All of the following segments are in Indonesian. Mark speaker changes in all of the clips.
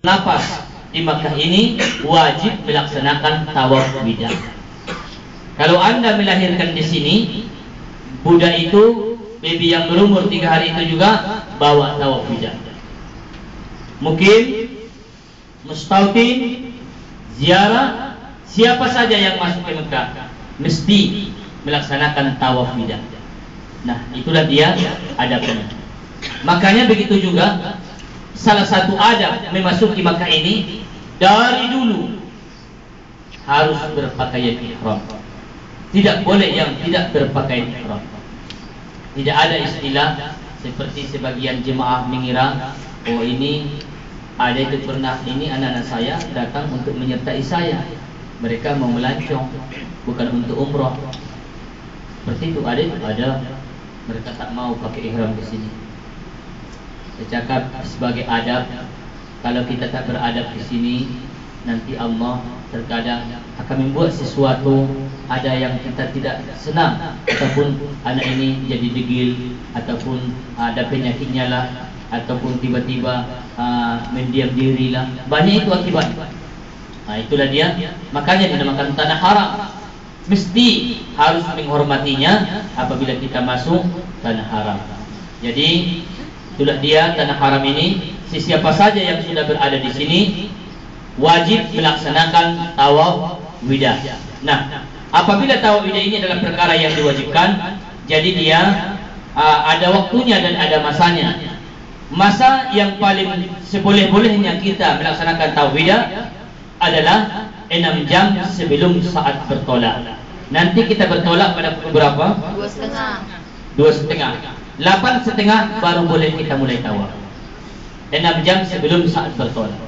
Speaker 1: nafas di Makkah ini wajib melaksanakan tawaf wida. Kalau Anda melahirkan di sini, budak itu, baby yang berumur 3 hari itu juga bawa tawaf wida. Mungkin mustautin, ziarah, siapa saja yang masuk ke Mekah mesti melaksanakan tawaf wida. Nah, itulah dia adabnya. Makanya begitu juga salah satu adab memasuki Makkah ini, dari dulu harus berpakaian ihram. Tidak boleh yang tidak berpakaian ihram. Tidak ada istilah seperti sebagian jemaah mengira, oh ini ada itu pernah, ini anak-anak saya datang untuk menyertai saya, mereka mau melancong, bukan untuk umroh. Seperti itu ada mereka tak mau pakai ihram di sini. Saya cakap sebagai adab, kalau kita tak beradab di sini, nanti Allah terkadang akan membuat sesuatu, ada yang kita tidak senang, ataupun anak ini jadi degil, ataupun ada penyakitnya lah, ataupun tiba-tiba mendiam diri lah. Banyak itu akibat. Nah, itulah dia. Makanya dinamakan tanah haram. Mesti harus menghormatinya apabila kita masuk tanah haram. Jadi itulah dia tanah haram ini. Siapa saja yang sudah berada di sini wajib melaksanakan tawaf wida. Nah, apabila tawaf wida ini adalah perkara yang diwajibkan, jadi dia ada waktunya dan ada masanya. Masa yang paling seboleh-bolehnya kita melaksanakan tawaf wida adalah 6 jam sebelum saat bertolak. Nanti kita bertolak pada pukul berapa? 2.30. 2.30. 8.30 baru boleh kita mulai tawaf. 6 jam sebelum saat bertolak.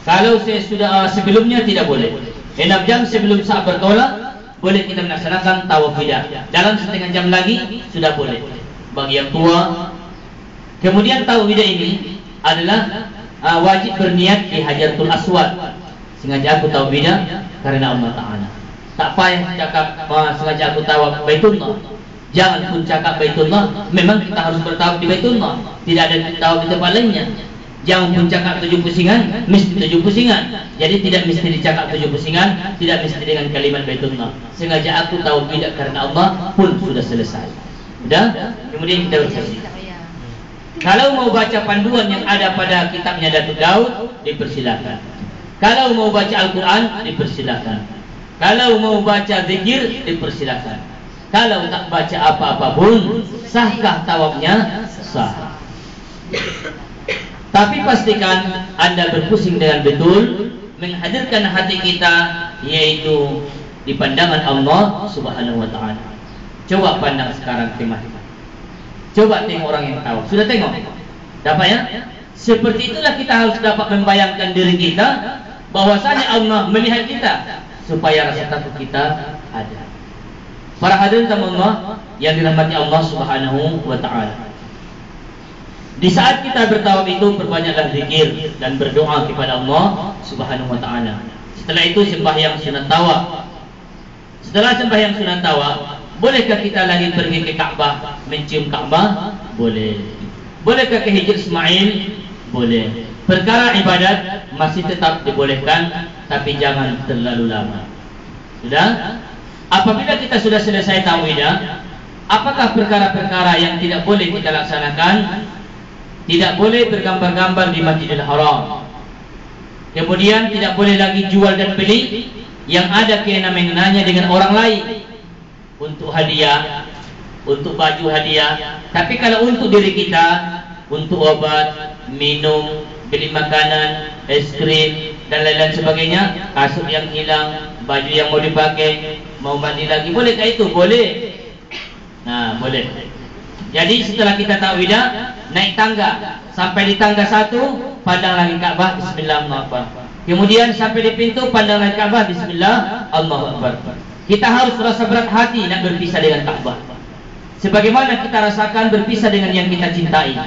Speaker 1: Kalau saya sudah sebelumnya tidak boleh. 6 jam sebelum saat bertolak boleh kita melaksanakan tawaf wida. Dalam setengah jam lagi sudah boleh bagi yang tua. Kemudian tawaf wida ini adalah wajib berniat di Hajarul Aswad. Sengaja aku tawaf wida karena Allah Ta'ala. Tak payah cakap sengaja aku tawaf Baitullah. Jangan pun cakap Baitullah. Memang kita harus bertawaf di Baitullah. Tidak ada tawaf di tempat lainnya. Jangan pun cakap 7 pusingan, mesti 7 pusingan. Jadi tidak mesti dicakap 7 pusingan, tidak mesti dengan kalimat Baitullah. Sengaja aku tawaf wida karena Allah pun sudah selesai. Sudah? Kemudian kita bersaksi. Kalau mau baca panduan yang ada pada kitabnya Datuk Daud, dipersilakan. Kalau mau baca Al-Quran, dipersilakan. Kalau mau baca zikir, dipersilakan. Kalau tak baca apa-apa pun, sahkah tawafnya? Sah. Tapi pastikan Anda berpusing dengan betul, menghadirkan hati kita, yaitu di pandangan Allah Subhanahu wa Ta'ala. Coba pandang sekarang tema. Coba tengok orang yang tahu. Sudah tengok? Dapat ya? Seperti itulah kita harus dapat membayangkan diri kita, bahwasanya Allah melihat kita, supaya rasa takut kita ada. Para hadirin Allah yang dirahmati Allah Subhanahu wa Ta'ala. Di saat kita bertawaf itu, perbanyaklah zikir dan berdoa kepada Allah Subhanahu wa Ta'ala. Setelah itu sembahyang sunat tawaf. Setelah sembahyang sunat tawaf, bolehkah kita lagi pergi ke Ka'bah, mencium Ka'bah? Boleh. Bolehkah ke Hijr Ismail? Boleh. Perkara ibadat masih tetap dibolehkan, tapi jangan terlalu lama. Sudah? Apabila kita sudah selesai tawaf wida, apakah perkara-perkara yang tidak boleh kita laksanakan? Tidak boleh bergambar-gambar di Masjidil Haram. Kemudian tidak boleh lagi jual dan beli yang ada kena-mengenanya dengan orang lain. Untuk hadiah, untuk baju hadiah. Tapi kalau untuk diri kita, untuk obat, minum, beli makanan, es krim, dan lain-lain sebagainya, kasut yang hilang, baju yang mau dipakai, mau mandi lagi, bolehkah itu? Boleh. Nah, boleh. Jadi setelah kita tawaf wida, naik tangga sampai di tangga 1, pandang lagi Ka'bah, bismillah, Allahu Akbar. Kemudian sampai di pintu, pandang lagi Ka'bah, bismillah, Allahu Akbar. Kita harus rasa berat hati nak berpisah dengan Ka'bah. Sebagaimana kita rasakan berpisah dengan yang kita cintai.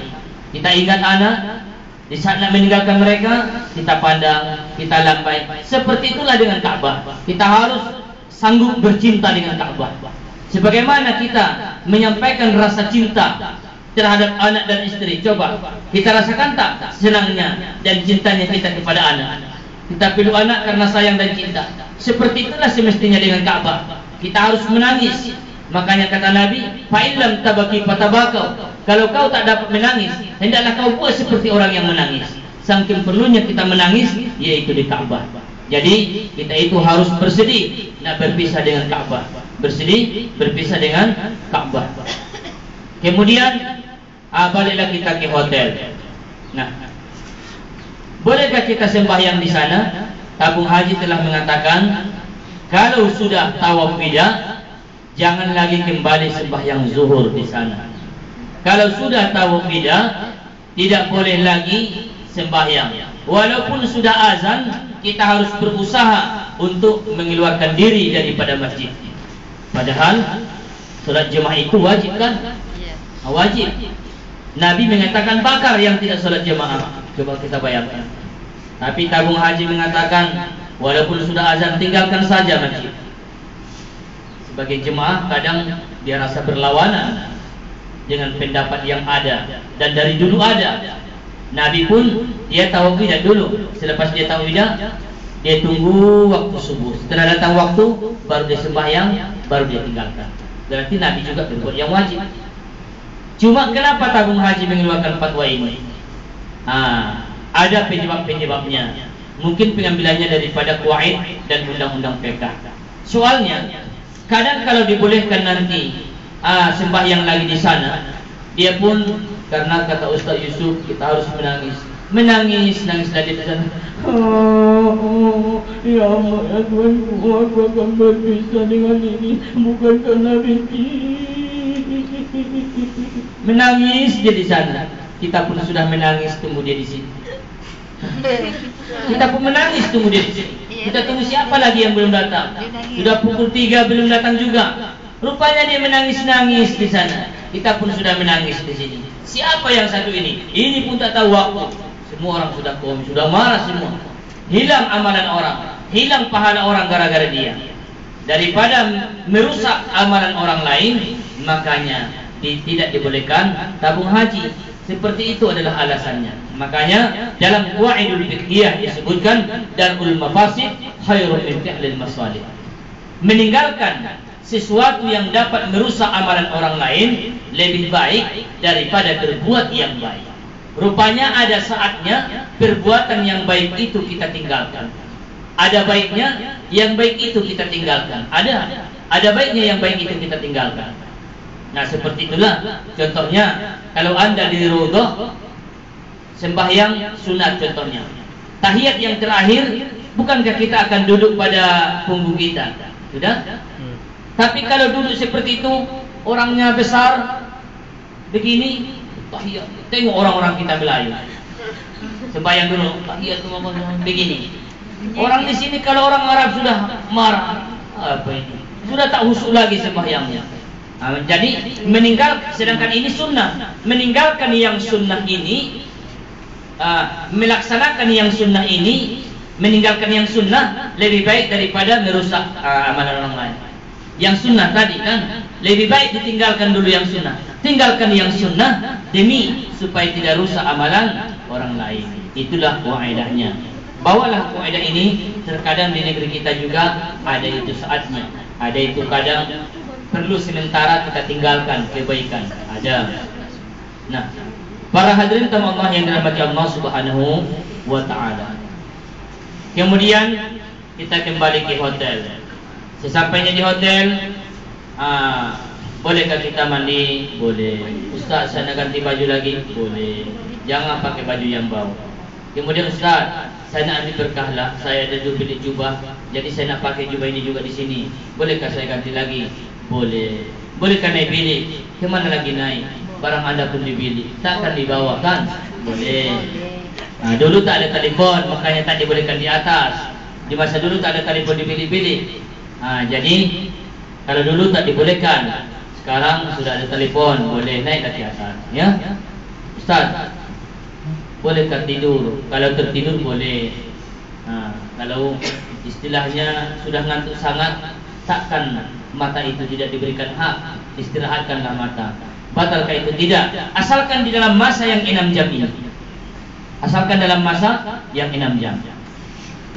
Speaker 1: Kita ingat anak, di saat nak meninggalkan mereka, kita pandang, kita lambai. Seperti itulah dengan Ka'bah. Kita harus sanggup bercinta dengan Ka'bah. Sebagaimana kita menyampaikan rasa cinta terhadap anak dan istri. Coba kita rasakan tak senangnya dan cintanya kita kepada anak. Kita pilih anak karena sayang dan cinta. Seperti itulah semestinya dengan Ka'bah. Kita harus menangis. Makanya kata Nabi, "Fa'ilam tabaki fatabakau." Kalau kau tak dapat menangis, hendaklah kau buat seperti orang yang menangis. Saking perlunya kita menangis, yaitu di Ka'bah. Jadi kita itu harus bersedih nak berpisah dengan Ka'bah. Bersedih berpisah dengan Ka'bah. Kemudian baliklah kita ke hotel. Nah, bolehkah kita sembahyang di sana? Tabung haji telah mengatakan, kalau sudah tawaf wida, jangan lagi kembali sembahyang zuhur di sana. Kalau sudah tawaf wida, tidak boleh lagi sembahyang. Walaupun sudah azan, kita harus berusaha untuk mengeluarkan diri daripada masjid. Padahal salat jemaah itu wajib kan? Wajib. Nabi mengatakan bakar yang tidak salat jemaah. Coba kita bayangkan. Tapi tabung haji mengatakan walaupun sudah azan, tinggalkan saja masjid. Sebagai jemaah kadang dia rasa berlawanan dengan pendapat yang ada, dan dari dulu ada. Nabi pun dia tawaf wida dulu. Selepas dia tawaf wida, dia tunggu waktu subuh. Setelah datang waktu, baru dia sembahyang, baru dia tinggalkan. Berarti Nabi juga berbuat yang wajib. Cuma kenapa tabung haji mengeluarkan fatwa ini? Ada penyebab-penyebabnya. Mungkin pengambilannya daripada Kuwait dan undang-undang PK. Soalnya, kadang kalau dibolehkan nanti sembahyang lagi di sana, dia pun karena kata Ustaz Yusuf kita harus menangis lagi di sana. Ya Allah, ya Tuhan, aku akan berpisah dengan ini bukan karena Vicky. Menangis dia di sana. Kita pun sudah menangis tunggu dia di sini. Kita pun menangis tunggu dia di sini. Kita tunggu siapa lagi yang belum datang. Sudah pukul 3 belum datang juga. Rupanya dia menangis-nangis di sana. Kita pun sudah menangis di sini. Siapa yang satu ini? Ini pun tak tahu waktu. Semua orang sudah kom, sudah marah semua. Hilang amalan orang, hilang pahala orang gara-gara dia. Daripada merusak amalan orang lain, makanya tidak dibolehkan tabung haji. Seperti itu adalah alasannya. Makanya dalam Qawaidul Fiqhiyah disebutkan darul mafasid khairun min fi'lil masalih. Meninggalkan sesuatu yang dapat merusak amalan orang lain lebih baik daripada berbuat yang baik. Rupanya ada saatnya perbuatan yang baik itu kita tinggalkan. Ada baiknya yang baik itu kita tinggalkan. Ada baiknya yang baik itu kita tinggalkan. Nah, seperti itulah contohnya kalau Anda di Raudhah sembahyang sunat contohnya. Tahiyat yang terakhir, bukankah kita akan duduk pada punggung kita? Sudah? Tapi kalau duduk seperti itu, orangnya besar begini, tahiyat. Tengok orang-orang kita Melayu. Sembahyang dulu, tahiyat begini. Orang di sini kalau orang Arab sudah marah, apa ini? Sudah tak husu lagi sembahyangnya. Jadi sedangkan ini sunnah. Meninggalkan yang sunnah ini, melaksanakan yang sunnah ini, meninggalkan yang sunnah lebih baik daripada merusak amalan orang lain. Yang sunnah tadi kan lebih baik ditinggalkan dulu yang sunnah. Tinggalkan yang sunnah demi supaya tidak rusak amalan orang lain. Itulah kaidahnya. Bawalah kaidah ini. Terkadang di negeri kita juga ada itu saatnya. Ada itu kadang perlu sementara kita tinggalkan kebaikan. Ada. Nah, para hadirin tamu Allah yang dirahmati Allah Subhanahu wa taala. Kemudian kita kembali ke hotel. Sesampainya di hotel, bolehkah kita mandi? Boleh. Ustaz, saya nak ganti baju lagi? Boleh. Jangan pakai baju yang bau. Kemudian Ustaz, saya nak ambil berkah lah. Saya ada 2 bilik jubah, jadi saya nak pakai jubah ini juga di sini. Bolehkah saya ganti lagi? Boleh. Bolehkah naik bilik? Kemana lagi naik? Barang Anda pun di bilik, takkan dibawa kan? Boleh. Dulu tak ada telefon, makanya tak dibolehkan di atas. Di masa dulu tak ada telepon di bilik-bilik. Jadi kalau dulu tak dibolehkan, sekarang sudah ada telepon, boleh naik ke atas. Ya, Ustaz, bolehkah tidur? Kalau tertidur boleh. Kalau istilahnya sudah ngantuk sangat, takkan mata itu tidak diberikan hak, istirahatkanlah mata. Batalkah itu? Tidak. Asalkan di dalam masa yang 6 jam ini. Asalkan dalam masa yang 6 jam.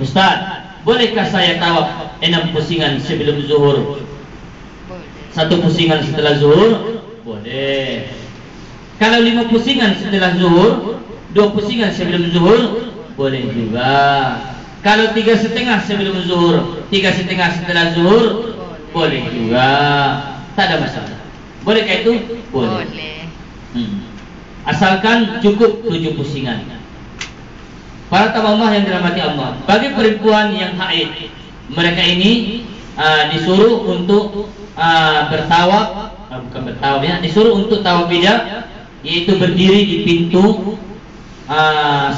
Speaker 1: Ustaz, bolehkah saya tawaf 6 pusingan sebelum zuhur? 1 pusingan setelah zuhur? Boleh. Kalau 5 pusingan setelah zuhur, 2 pusingan sebelum zuhur? Boleh juga. Kalau 3,5 sebelum zuhur, 3,5 setelah zuhur? Boleh juga. Tak ada masalah. Bolehkah itu? Boleh. Asalkan cukup 7 pusingan. Para tamu yang dirahmati Allah, bagi perempuan yang haid, mereka ini disuruh untuk bertawaf, bukan bertawaf ya, disuruh untuk tawaf wida, yaitu berdiri di pintu 1,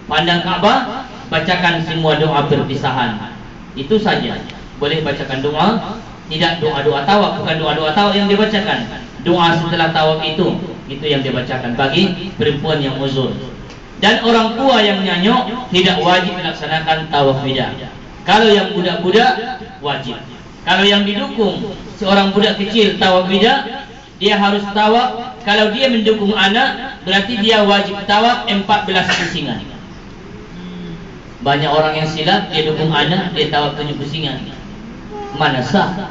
Speaker 1: pandang Ka'bah, bacakan semua doa perpisahan. Itu saja. Boleh bacakan doa, tidak doa-doa tawaf, bukan doa-doa tawaf yang dibacakan. Doa setelah tawaf itu yang dibacakan bagi perempuan yang uzur. Dan orang tua yang nyanyok tidak wajib melaksanakan tawaf wida. Kalau yang budak-budak wajib. Kalau yang didukung seorang budak kecil tawaf wida, dia harus tawaf. Kalau dia mendukung anak, berarti dia wajib tawaf 14 pusingan. Banyak orang yang silap, dia dukung anak, dia tawaf 7 pusingan. Mana sah?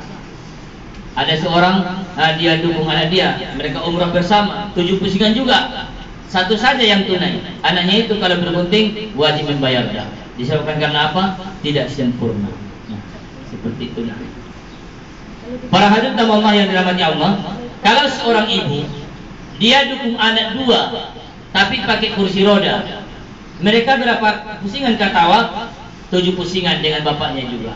Speaker 1: Ada seorang dia dukung anak dia, mereka umrah bersama, 7 pusingan juga. 1 saja yang tunai. Anaknya itu kalau bergunting wajib membayar dah. Disebabkan karena apa? Tidak sempurna. Nah, seperti itulah. Para hadirin Allah yang dirahmati Allah, kalau seorang ibu dia dukung anak 2 tapi pakai kursi roda, mereka berapa pusingan ke tawaf? 7 pusingan dengan bapaknya juga.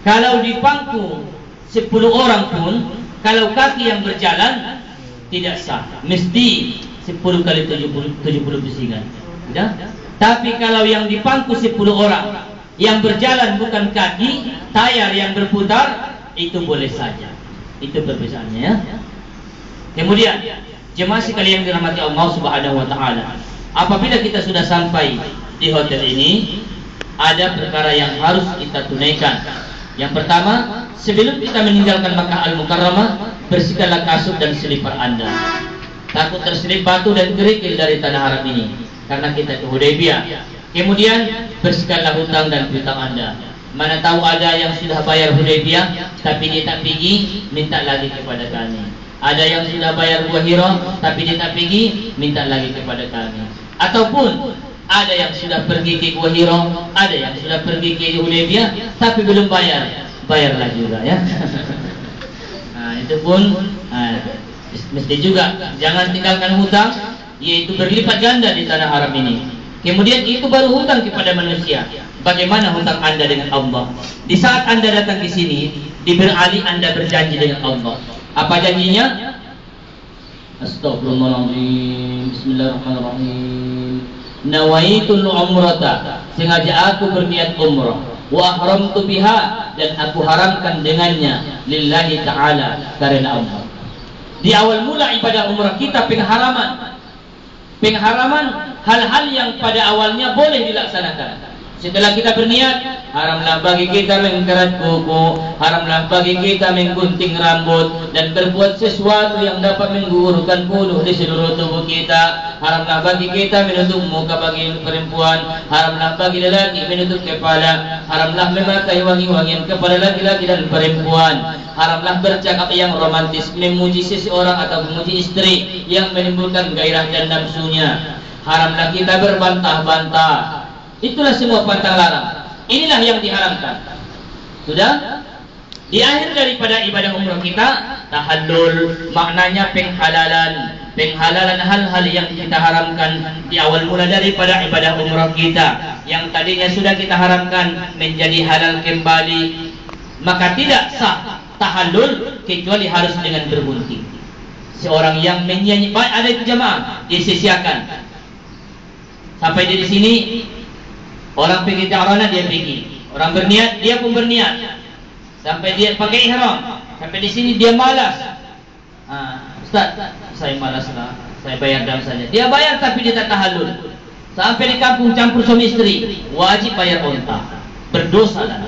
Speaker 1: Kalau di pangku 10 orang pun, kalau kaki yang berjalan tidak sah, mesti 10 kali 70 pusingan. Ya? Tapi kalau yang di pangku 10 orang, yang berjalan bukan kaki, tayar yang berputar, itu boleh saja. Itu perbedaannya ya. Kemudian jemaah sekalian yang dirahmati Allah Subhanahu wa taala, apabila kita sudah sampai di hotel ini, ada perkara yang harus kita tunaikan. Yang pertama, sebelum kita meninggalkan Makkah Al-Mukarramah, bersihkanlah kasut dan selipar Anda. Takut terselip batu dan kerikil dari tanah haram ini, karena kita ke Hudaybiyah. Kemudian bersihkanlah hutang dan piutang Anda. Mana tahu ada yang sudah bayar Hudaybiyah tapi dia tak pergi, minta lagi kepada kami. Ada yang sudah bayar Gua Hira tapi dia tak pergi, minta lagi kepada kami. Ataupun ada yang sudah pergi ke Gua Hira, ada yang sudah pergi ke Hudaybiyah tapi belum bayar, bayarlah juga ya. Nah, itu pun mesti juga jangan tinggalkan hutang, yaitu berlipat ganda di tanah haram ini. Kemudian itu baru hutang kepada manusia. Bagaimana hutang Anda dengan Allah? Di saat Anda datang ke sini, diberi alih Anda berjanji dengan Allah. Apa janjinya? Astagfirullahaladzim. Bismillahirrahmanirrahim. Nawaitul umrata, sengaja aku berniat umrah. Wa ahramtu biha, dan aku haramkan dengannya lillahi ta'ala, karena Allah. Di awal mula ibadah umrah kita pengharaman hal-hal yang pada awalnya boleh dilaksanakan. Setelah kita berniat, haramlah bagi kita mengkerat kuku, haramlah bagi kita menggunting rambut dan berbuat sesuatu yang dapat menggugurkan bulu di seluruh tubuh kita. Haramlah bagi kita menutup muka bagi perempuan, haramlah bagi lelaki menutup kepala, haramlah memakai wangi-wangian kepada laki-laki dan perempuan, haramlah bercakap yang romantis, memuji seseorang atau memuji istri yang menimbulkan gairah dan nafsunya. Haramlah kita berbantah-bantah. Itulah semua pantang larang. Inilah yang diharamkan. Sudah? Di akhir daripada ibadah umrah kita, tahallul, maknanya penghalalan hal-hal yang kita haramkan di awal mula daripada ibadah umrah kita, yang tadinya sudah kita haramkan menjadi halal kembali. Maka tidak sah tahallul kecuali harus dengan bergunting. Seorang yang menyanyi, baik ada itu jamaah, disisiakan. Sampai di sini orang pergi ta'arana, dia pergi. Orang berniat, dia pun berniat. Sampai dia pakai ihram. Sampai di sini dia malas. Ustaz, saya malas lah, saya bayar dam saja. Dia bayar tapi dia tak tahallul. Sampai di kampung campur suami istri, wajib bayar unta. Berdosa lah.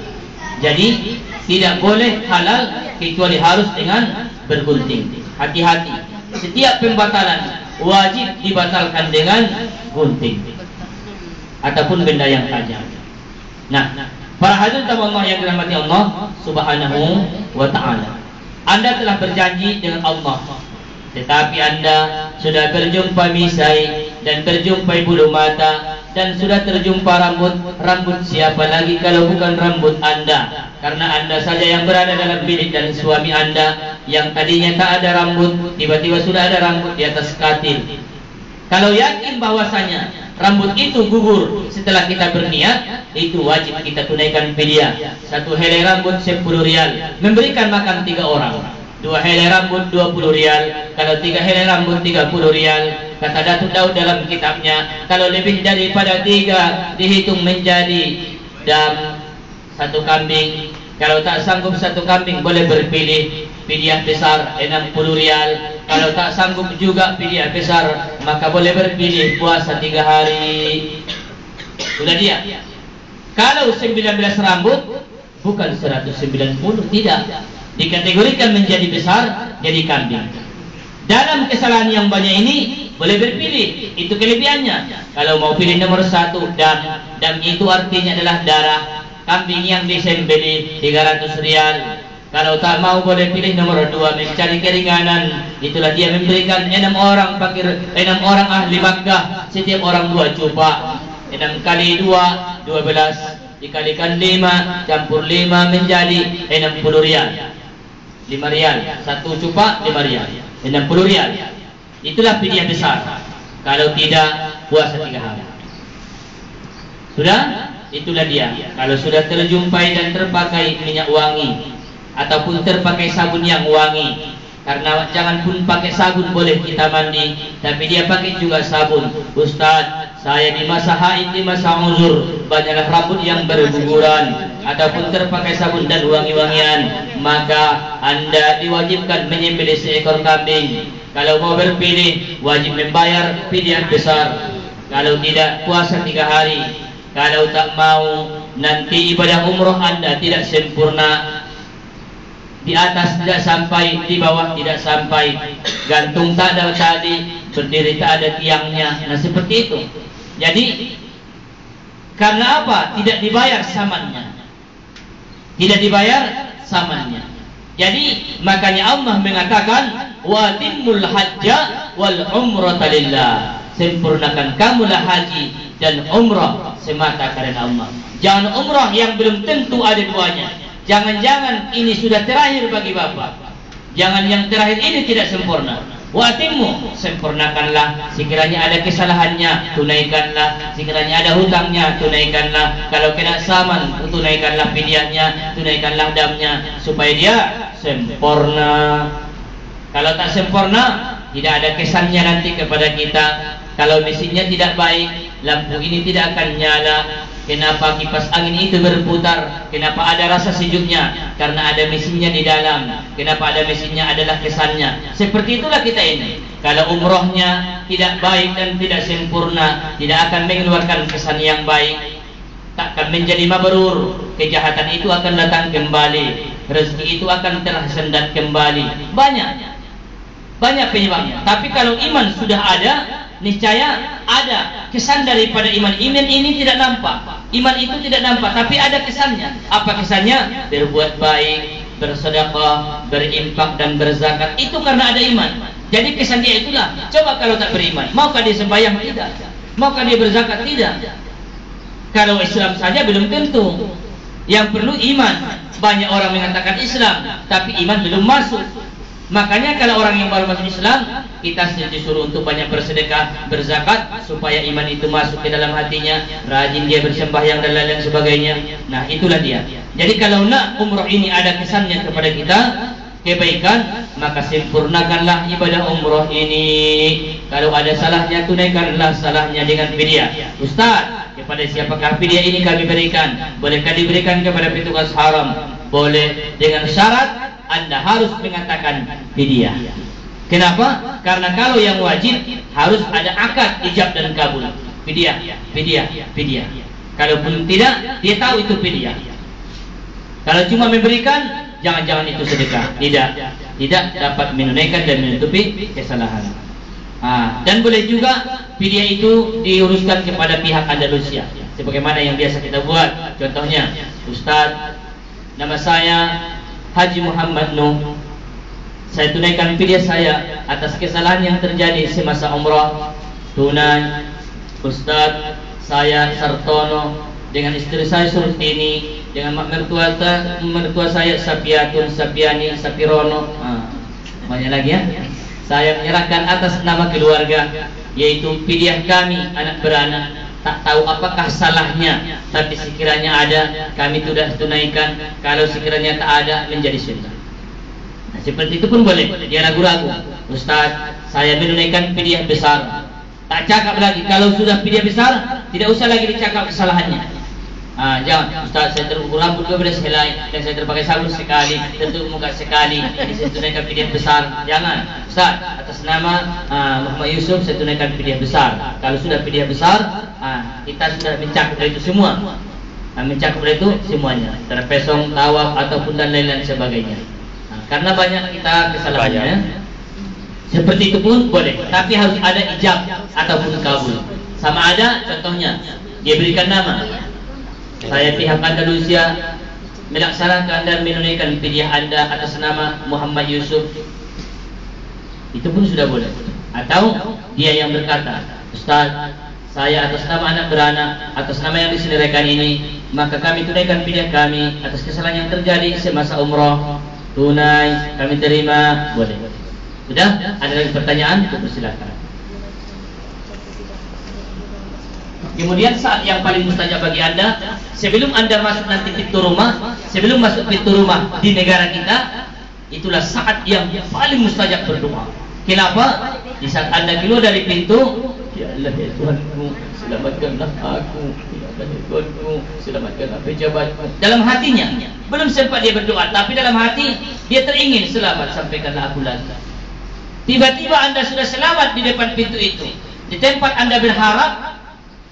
Speaker 1: Jadi tidak boleh halal kecuali harus dengan bergunting. hati-hati. Setiap pembatalan wajib dibatalkan dengan gunting ataupun benda yang tajam. Nah, para hadirin Allah yang dirahmati Allah Subhanahu wa taala. Anda telah berjanji dengan Allah, tetapi Anda sudah berjumpa misai dan berjumpa bulu mata dan sudah terjumpa rambut siapa lagi kalau bukan rambut Anda? Karena Anda saja yang berada dalam bilik dan suami Anda yang tadinya tak ada rambut, tiba-tiba sudah ada rambut di atas katil. Kalau yakin bahwasanya rambut itu gugur setelah kita berniat, itu wajib kita tunaikan fidyah. 1 helai rambut 10 rial, memberikan makan 3 orang. 2 helai rambut 20 rial, kalau 3 helai rambut 30 rial. Kata Datuk Daud dalam kitabnya, kalau lebih daripada 3 dihitung menjadi dam 1 kambing. Kalau tak sanggup 1 kambing boleh berpilih fidyah besar 60 rial. Kalau tak sanggup juga fidyah besar, maka boleh berpilih puasa 3 hari. Sudah dia. Kalau 19 rambut bukan 190, tidak. Dikategorikan menjadi besar, jadi kambing. Dalam kesalahan yang banyak ini boleh berpilih, itu kelebihannya. Kalau mau pilih nomor 1 dam itu artinya adalah darah. Kambing yang disembelih 300 rial. Kalau tak mau boleh pilih nomor 2, mencari keringanan. Itulah dia memberikan 6 orang ahli Makkah, setiap orang 2 cupa. 6 kali 2 12, dikalikan 5, campur 5 menjadi 60 rial. 5 rial, 1 cupa 5 rial, 60 rial. Itulah fidyah besar. Kalau tidak, puasa 3 hari. Sudah? Itulah dia. Kalau sudah terjumpai dan terpakai minyak wangi ataupun terpakai sabun yang wangi, karena jangan pun pakai sabun boleh kita mandi, tapi dia pakai juga sabun. Ustaz, saya di masa haid, di masa uzur, banyaklah rambut yang berguguran, ataupun terpakai sabun dan wangi-wangian, maka Anda diwajibkan menyembelih seekor kambing. Kalau mau berpilih, wajib membayar fidyah besar. Kalau tidak, puasa 3 hari. Kalau tak mau, nanti ibadah umroh Anda tidak sempurna. Di atas tidak sampai, di bawah tidak sampai, gantung tak ada tadi, berdiri tak ada tiangnya. Nah seperti itu. Jadi karena apa? Tidak dibayar samannya. Tidak dibayar samannya. Jadi makanya Allah mengatakan wa timmul hajja wal umrata lillah. Sempurnakan kamulah haji dan umrah semata karena Allah. Jangan umrah yang belum tentu ada duanya. Jangan-jangan ini sudah terakhir bagi Bapak. Jangan yang terakhir ini tidak sempurna. Wa atimmu, sempurnakanlah. Sekiranya ada kesalahannya, tunaikanlah. Sekiranya ada hutangnya, tunaikanlah. Kalau kena saman, tunaikanlah fidyahnya, tunaikanlah damnya, supaya dia sempurna. Kalau tak sempurna, tidak ada kesannya nanti kepada kita. Kalau mesinnya tidak baik, lampu ini tidak akan nyala. Kenapa kipas angin itu berputar? Kenapa ada rasa sejuknya? Karena ada mesinnya di dalam. Kenapa ada mesinnya? Adalah kesannya. Seperti itulah kita ini. Kalau umrohnya tidak baik dan tidak sempurna, tidak akan mengeluarkan kesan yang baik, takkan menjadi mabrur. Kejahatan itu akan datang kembali. Rezeki itu akan tersendat kembali. Banyak penyebabnya. Tapi kalau iman sudah ada, niscaya ada kesan daripada iman. Iman ini tidak nampak. Iman itu tidak nampak, tapi ada kesannya. Apa kesannya? Berbuat baik, bersedekah, berinfak dan berzakat. Itu karena ada iman. Jadi kesan dia itulah. Coba kalau tak beriman, maukah dia sembahyang? Tidak. Maukah dia berzakat? Tidak. Kalau Islam saja belum tentu. Yang perlu iman. Banyak orang mengatakan Islam, tapi iman belum masuk. Makanya kalau orang yang baru masuk Islam, kita disuruh untuk banyak bersedekah, berzakat, supaya iman itu masuk ke dalam hatinya, rajin dia bersembahyang dan lain-lain sebagainya. Nah itulah dia. Jadi kalau nak umroh ini ada kesannya kepada kita, kebaikan, maka sempurnakanlah ibadah umroh ini. Kalau ada salahnya, tunaikanlah salahnya dengan fidyah. Ustaz, kepada siapakah fidyah ini kami berikan? Bolehkah diberikan kepada petugas haram? Boleh, dengan syarat Anda harus mengatakan fidyah. Kenapa? Karena kalau yang wajib harus ada akad ijab dan kabul. Fidyah, fidyah, fidyah. Kalaupun tidak, dia tahu itu fidyah. Kalau cuma memberikan, jangan-jangan itu sedekah. Tidak. tidak dapat menunaikan dan menutupi kesalahan. Dan boleh juga fidyah itu diuruskan kepada pihak Andalusia, sebagaimana yang biasa kita buat. Contohnya, Ustaz, nama saya Haji Muhammad Nuh. Saya tunaikan fidyah saya atas kesalahan yang terjadi semasa umrah. Tunai, Ustaz, saya Sartono dengan istri saya Surtini, dengan mertua saya Sapiatun, Sapiani, Sapirono, banyak lagi ya. Saya menyerahkan atas nama keluarga, yaitu fidyah kami anak beranak. Tak tahu apakah salahnya, tapi sekiranya ada, kami sudah tunaikan. Kalau sekiranya tak ada, menjadi sunnah. Nah, seperti itu pun boleh. Dia ragu-ragu, Ustaz, saya menunaikan fidyah besar. Tak cakap lagi. Kalau sudah fidyah besar, tidak usah lagi dicakap kesalahannya. Jangan, Ustaz, saya terukur rambut berbeda helai dan saya terpakai sabun sekali, tertutup muka sekali, jadi saya tunaikan fidyah besar. Jangan, Ustaz, atas nama Muhammad Yusuf saya tunaikan fidyah besar. Kalau sudah fidyah besar, kita sudah mencakup itu semua, mencakup itu semuanya, terpesong, tawaf ataupun dan lain-lain sebagainya. Karena banyak kita kesalahannya. Seperti itu pun boleh, tapi harus ada ijab ataupun kabul. Sama ada, contohnya dia berikan nama, saya pihak Andalusia melaksanakan dan menunaikan fidyah Anda atas nama Muhammad Yusuf. Itu pun sudah boleh. Atau dia yang berkata, Ustaz, saya atas nama anak beranak, atas nama yang diselesaikan ini, maka kami tunaikan fidyah kami atas kesalahan yang terjadi semasa umrah. Tunai, kami terima. Boleh. Sudah? Ada lagi pertanyaan? Persilakan. Kemudian saat yang paling mustajab bagi Anda, sebelum Anda masuk nanti pintu rumah, sebelum masuk pintu rumah di negara kita, itulah saat yang paling mustajab berdoa. Kenapa? Di saat Anda keluar dari pintu, ya Allah ya Tuhanku, selamatkanlah aku, ya Allah ya Tuhanku, selamatkanlah pejabatku. Dalam hatinya, belum sempat dia berdoa, tapi dalam hati dia teringin, selamat sampaikanlah aku lagi. Tiba-tiba Anda sudah selamat di depan pintu itu, di tempat Anda berharap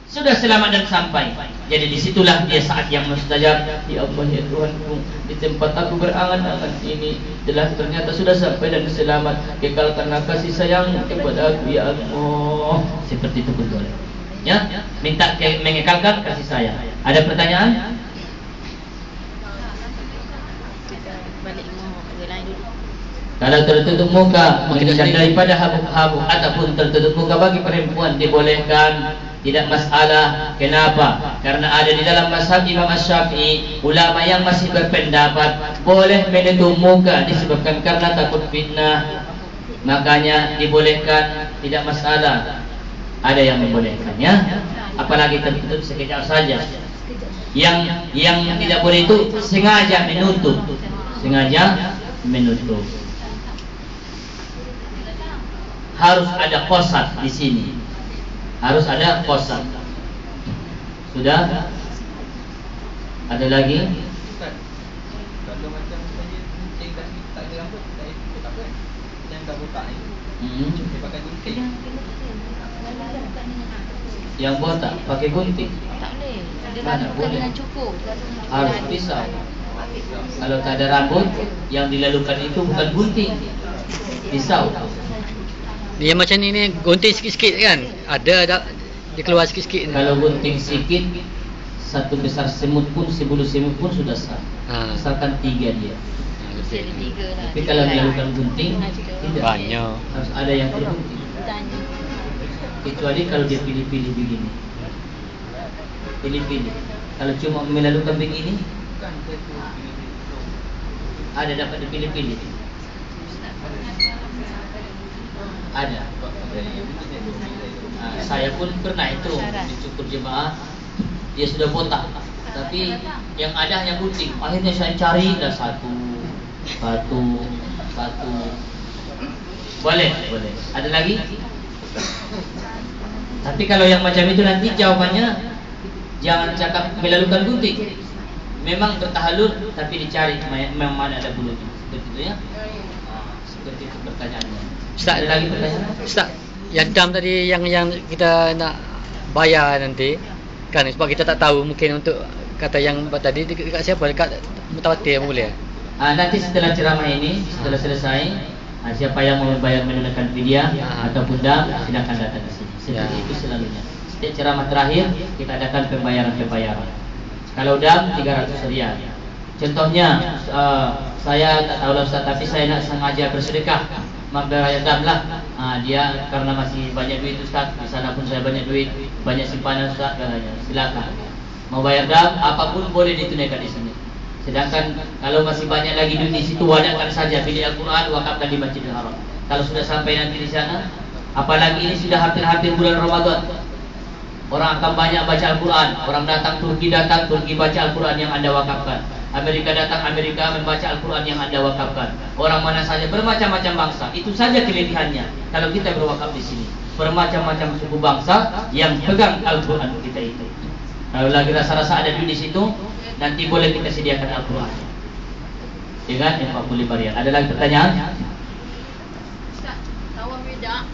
Speaker 1: sudah selamat dan sampai. Jadi disitulah dia saat yang mustajab. Ya Allah ya Tuhanku, di tempat aku berangan-angan ini telah ternyata sudah sampai dan selamat. Kekalkanlah kasih sayang kepada aku ya Allah. Seperti itu betul. Ya, minta mengekalkan kasih sayang. Ada pertanyaan? Kalau tertutup muka menghindar daripada habuk-habuk ataupun tertutup muka bagi perempuan dibolehkan, tidak masalah. Kenapa? Karena ada di dalam mazhab Imam Asy-Syafi'i ulama yang masih berpendapat boleh menutup muka disebabkan karena takut fitnah, makanya dibolehkan, tidak masalah. Ada yang membolehkannya, apalagi tertutup sekejap saja. Yang tidak boleh itu sengaja menutup, sengaja menutup. Harus ada qasad di sini. Harus ada qasad. Sudah? Ada lagi?
Speaker 2: Kalau macam saya gunting kasi tak ada rambut, tak ikut apa kan? Yang tak botak ni. Dia pakai gunting.
Speaker 1: Yang botak pakai gunting.
Speaker 3: Tak boleh. Dia
Speaker 1: Mana
Speaker 3: lakukan
Speaker 1: boleh?
Speaker 3: dengan cukur.
Speaker 1: Harus pisau. Kalau tak ada rambut, yang dilalukan itu bukan gunting, pisau.
Speaker 4: Dia macam ni gunting sikit-sikit kan. Ada dia keluar sikit-sikit.
Speaker 1: Kalau gunting sikit, satu besar semut pun, sebulu semut pun sudah sah. Misalkan 3 dia.
Speaker 3: Jadi 3 lah.
Speaker 1: Tapi kalau dilakukan gunting, tidak.
Speaker 4: Banyak.
Speaker 1: Harus ada yang tergunting. Kecuali kalau dia pilih-pilih begini. Pilih-pilih. Kalau cuma melakukan begini,
Speaker 2: Bukan saya tu pilih-pilih.
Speaker 1: ada dapat dipilih-pilih. Ada. Saya pun pernah itu dicukur jemaah, dia sudah botak, tapi yang ada hanya gunting. Akhirnya saya cari dah satu. Boleh. Ada lagi? Tapi kalau yang macam itu nanti jawabannya jangan cakap melalukan gunting. Memang bertahalul tapi dicari memang mana ada bulunya. Seperti itu ya. Seperti itu pertanyaannya.
Speaker 4: Ustaz,
Speaker 1: ada lagi pertanyaan?
Speaker 4: Ustaz, yang dam tadi yang kita nak bayar nanti kan, sebab kita tak tahu, mungkin untuk kata yang tadi dekat siapa, dekat mutawatir boleh.
Speaker 1: Nanti setelah ceramah ini, setelah selesai, siapa yang mau bayar menggunakan vidya ataupun dam, silakan datang ke sini. Seperti itu selalunya. Setiap ceramah terakhir kita adakan pembayaran. Kalau dam 300 riyal. Contohnya saya tak tahu lah Ustaz, tapi saya nak sengaja bersedekah membayar dam lah. Dia karena masih banyak duit Ustaz, di sana pun saya banyak duit, banyak simpanan Ustaz, katanya. Silakan. Mau bayar dam, apapun boleh ditunaikan di sini. Sedangkan kalau masih banyak lagi duit di situ, wadahkan saja, pilih Al-Quran, wakafkan di Masjidil Haram. Kalau sudah sampai nanti di sana, apalagi ini sudah hampir-hampir bulan Ramadan, orang akan banyak baca Al-Quran. Orang datang Turki baca Al-Quran yang Anda wakafkan. Amerika datang, Amerika membaca Al-Quran yang Anda wakafkan. Orang mana saja, bermacam-macam bangsa. Itu saja kelebihannya kalau kita berwakaf di sini. Bermacam-macam suku bangsa yang pegang Al-Quran kita itu. Kalau lagi rasa-rasa ada duit di situ, nanti boleh kita sediakan Al-Quran dengan 40 riyal. Ada lagi pertanyaan?
Speaker 3: Ustaz, tawaf beda